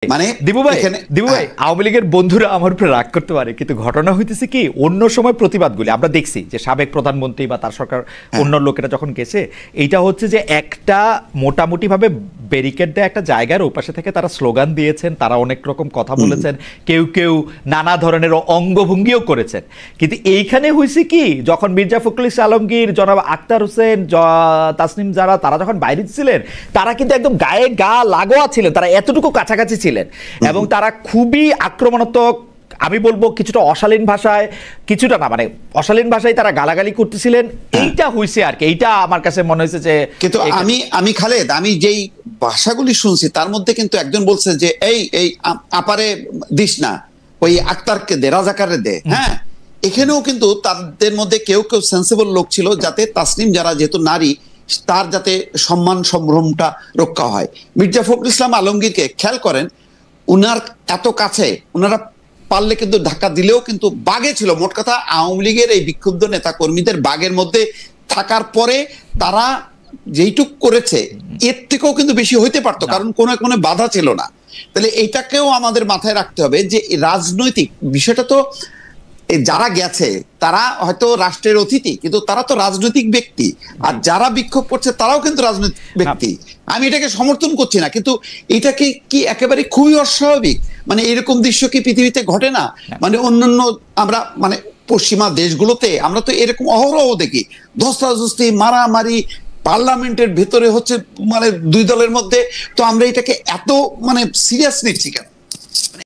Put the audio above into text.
মানে দিবু ভাই আওয়ামী লীগের বন্ধুরা আমার উপরে রাগ করতে পারে, কিন্তু ঘটনা হইতেছে কি, অন্য সময় প্রতিবাদগুলি আমরা দেখছি যে সাবেক প্রধানমন্ত্রী বা তার সরকার অন্য লোকেরা যখন গেছে, এইটা হচ্ছে যে একটা মোটামুটি ভাবে ব্যারিকেড দেয়া একটা জায়গার ওপাশে থেকে তারা স্লোগান দিয়েছেন, তারা অনেক রকম কথা বলেছেন, কেউ কেউ নানা ধরনের অঙ্গভঙ্গিও করেছেন। কিন্তু এইখানে হয়েছে কি, যখন মির্জা ফখরুল ইসলাম আলমগীর, জনাব আক্তার হোসেন, তাসনিম যারা, তারা যখন বাইরে ছিলেন, তারা কিন্তু একদম গায়ে গা লাগোয়া ছিলেন, তারা এতটুকু কাছাকাছি ছিলেন এবং তারা খুবই আক্রমণাত্মক, আমি বলবো কিছুটা অশালীন ভাষায়, কিছুটা না মানে অশালীন ভাষায় তারা গালাগালি করতেছিলেন। এইটা হইছে আর কি, এইটা আমার কাছে মনে হয়েছে যে, কিন্তু আমি খালেদ, আমি যেই ভাষাগুলি শুনছি তার মধ্যে কিন্তু একজন বলছে যে এই আপারে দিস না, ওই আক্তারকে দে, রাজাকারে দে। হ্যাঁ, এখানেও কিন্তু তাদের মধ্যে কেউ কেউ সেন্সিবল লোক ছিল, যাতে তাসনিম যারা যেহেতু নারী, তার যাতে সম্মান সম্ভ্রমটা রক্ষা হয়। মির্জা ফখরুল ইসলাম আলমগীরকে খেয়াল করেন, উনার এত কাছে, উনারা পারলে কিন্তু ধাক্কা দিলেও কিন্তু বাগে ছিল। মোট কথা আওয়ামী লীগের এই বিক্ষুব্ধ নেতা কর্মীদের বাগের মধ্যে থাকার পরে তারা যেইটুক করেছে এর থেকেও কিন্তু বেশি হইতে পারতো, কারণ কোনো বাধা ছিল না। তাহলে এটাকেও আমাদের মাথায় রাখতে হবে যে রাজনৈতিক বিষয়টা তো, যারা গেছে তারা হয়তো রাষ্ট্রের অতিথি, কিন্তু তারা তো রাজনৈতিক ব্যক্তি, আর যারা বিক্ষোভ করছে তারাও কিন্তু রাজনৈতিক ব্যক্তি। আমি এটাকে সমর্থন করছি না, কিন্তু এটাকে কি একেবারে খুবই অস্বাভাবিক? মানে এরকম দৃশ্য কি পৃথিবীতে ঘটে না? মানে অন্যান্য আমরা মানে পশ্চিমা দেশগুলোতে আমরা তো এরকম অহরহ দেখি, ধস্তাধস্তি, মারামারি, পার্লামেন্টের ভেতরে হচ্ছে মানে দুই দলের মধ্যে। তো আমরা এটাকে এত মানে সিরিয়াস নিচ্ছি কেন?